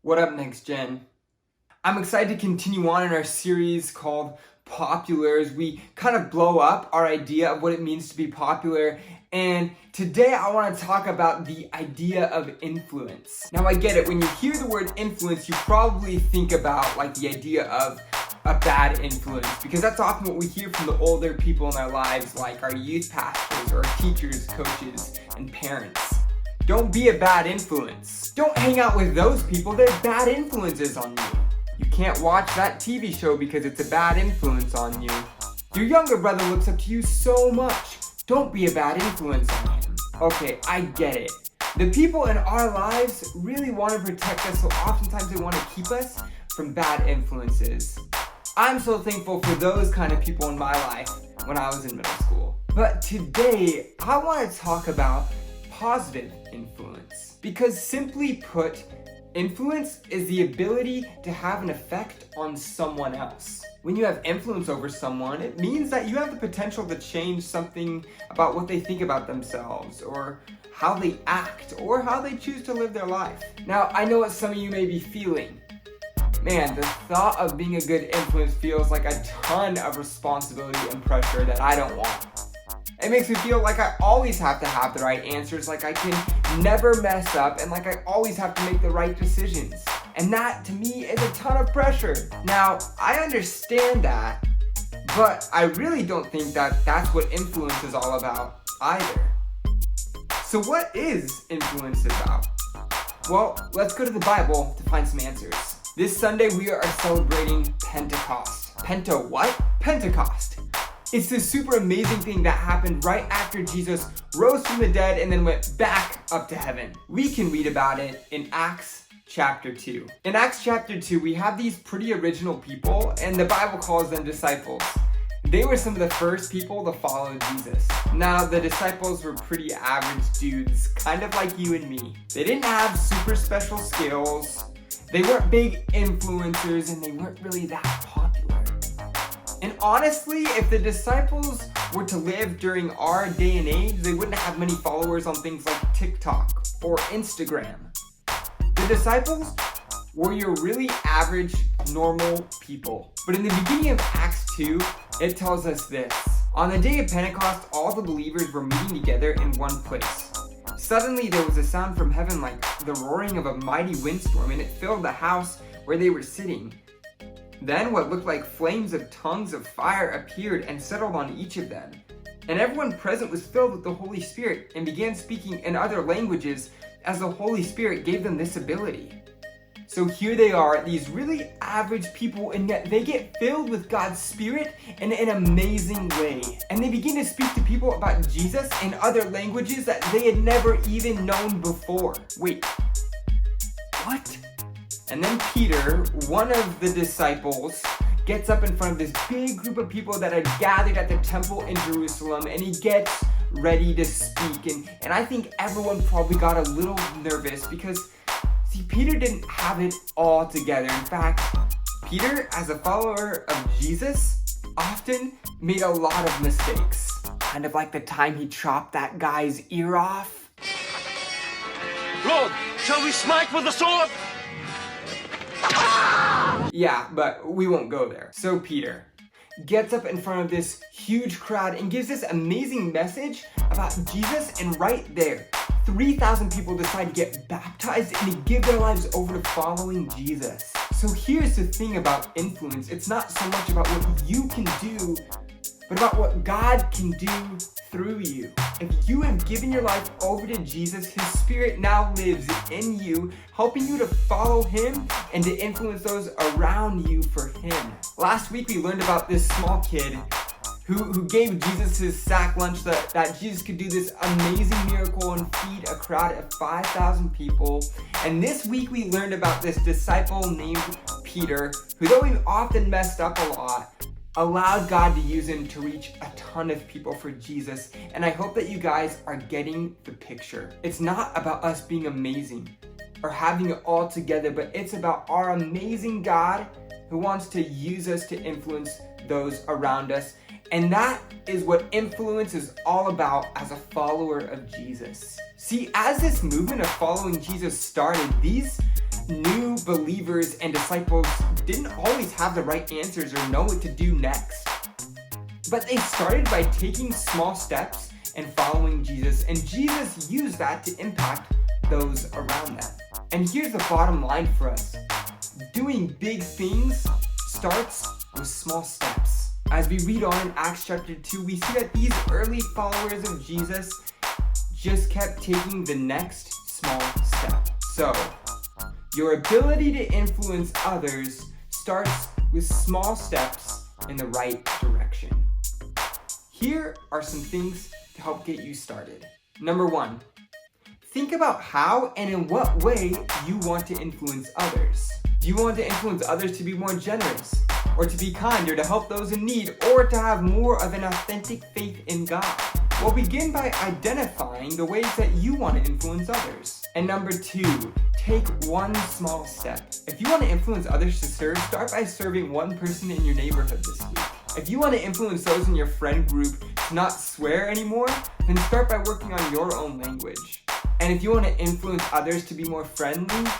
What up, NXTGEN? I'm excited to continue on in our series called Popular as we kind of blow up our idea of what it means to be popular. And today I want to talk about the idea of influence. Now I get it, when you hear the word influence, you probably think about like the idea of a bad influence, because that's often what we hear from the older people in our lives, like our youth pastors or our teachers, coaches, and parents. Don't be a bad influence. Don't hang out with those people. They're bad influences on you. You can't watch that TV show because it's a bad influence on you. Your younger brother looks up to you so much. Don't be a bad influence on him. Okay, I get it. The people in our lives really want to protect us, so oftentimes they want to keep us from bad influences. I'm so thankful for those kind of people in my life when I was in middle school. But today, I want to talk about positive influence. Because simply put, influence is the ability to have an effect on someone else. When you have influence over someone, it means that you have the potential to change something about what they think about themselves, or how they act, or how they choose to live their life. Now, I know what some of you may be feeling. Man, the thought of being a good influence feels like a ton of responsibility and pressure that I don't want. It makes me feel like I always have to have the right answers, like I can never mess up, and like I always have to make the right decisions. And that, to me, is a ton of pressure. Now, I understand that, but I really don't think that that's what influence is all about either. So what is influence about? Well, let's go to the Bible to find some answers. This Sunday, we are celebrating Pentecost. Pentecost. It's this super amazing thing that happened right after Jesus rose from the dead and then went back up to heaven. We can read about it in Acts chapter 2. In Acts chapter 2, we have these pretty original people, and the Bible calls them disciples. They were some of the first people to follow Jesus. Now, the disciples were pretty average dudes, kind of like you and me. They didn't have super special skills. They weren't big influencers, and they weren't really that popular. And honestly, if the disciples were to live during our day and age, they wouldn't have many followers on things like TikTok or Instagram. The disciples were your really average, normal people. But in the beginning of Acts 2, it tells us this. On the day of Pentecost, all the believers were meeting together in one place. Suddenly there was a sound from heaven like the roaring of a mighty windstorm, and it filled the house where they were sitting. Then what looked like flames of tongues of fire appeared and settled on each of them. And everyone present was filled with the Holy Spirit and began speaking in other languages as the Holy Spirit gave them this ability. So here they are, these really average people, and yet they get filled with God's Spirit in an amazing way. And they begin to speak to people about Jesus in other languages that they had never even known before. Wait, what? And then Peter, one of the disciples, gets up in front of this big group of people that had gathered at the temple in Jerusalem, and he gets ready to speak. And I think everyone probably got a little nervous because, see, Peter didn't have it all together. In fact, Peter, as a follower of Jesus, often made a lot of mistakes. Kind of like the time he chopped that guy's ear off. Lord, shall we smite with the sword? Yeah, but we won't go there. So Peter gets up in front of this huge crowd and gives this amazing message about Jesus, and right there, 3,000 people decide to get baptized and to give their lives over to following Jesus. So here's the thing about influence. It's not so much about what you can do, but about what God can do through you. If you have given your life over to Jesus, His Spirit now lives in you, helping you to follow Him and to influence those around you for Him. Last week we learned about this small kid who gave Jesus his sack lunch that Jesus could do this amazing miracle and feed a crowd of 5,000 people. And this week we learned about this disciple named Peter, who, though he often messed up a lot, allowed God to use him to reach a ton of people for Jesus. And I hope that you guys are getting the picture. It's not about us being amazing or having it all together, but it's about our amazing God who wants to use us to influence those around us. And that is what influence is all about as a follower of Jesus. See, as this movement of following Jesus started, these new believers and disciples didn't always have the right answers or know what to do next. But they started by taking small steps and following Jesus, and Jesus used that to impact those around them. And here's the bottom line for us. Doing big things starts with small steps. As we read on in Acts chapter 2, we see that these early followers of Jesus just kept taking the next small step. So, your ability to influence others starts with small steps in the right direction. Here are some things to help get you started. Number 1, think about how and in what way you want to influence others. Do you want to influence others to be more generous, or to be kind, or to help those in need, or to have more of an authentic faith in God? Well, begin by identifying the ways that you want to influence others. And number 2, take one small step. If you want to influence others to serve, start by serving one person in your neighborhood this week. If you want to influence those in your friend group to not swear anymore, then start by working on your own language. And if you want to influence others to be more friendly,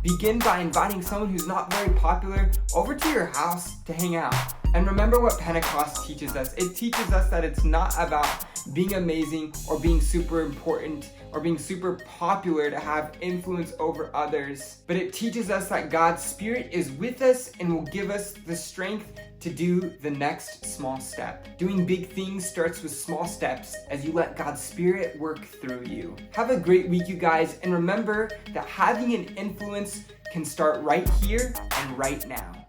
begin by inviting someone who's not very popular over to your house to hang out. And remember what Pentecost teaches us. It teaches us that it's not about being amazing or being super important or being super popular to have influence over others, but it teaches us that God's Spirit is with us and will give us the strength to do the next small step. Doing big things starts with small steps as you let God's Spirit work through you. Have a great week, you guys, and remember that having an influence can start right here and right now.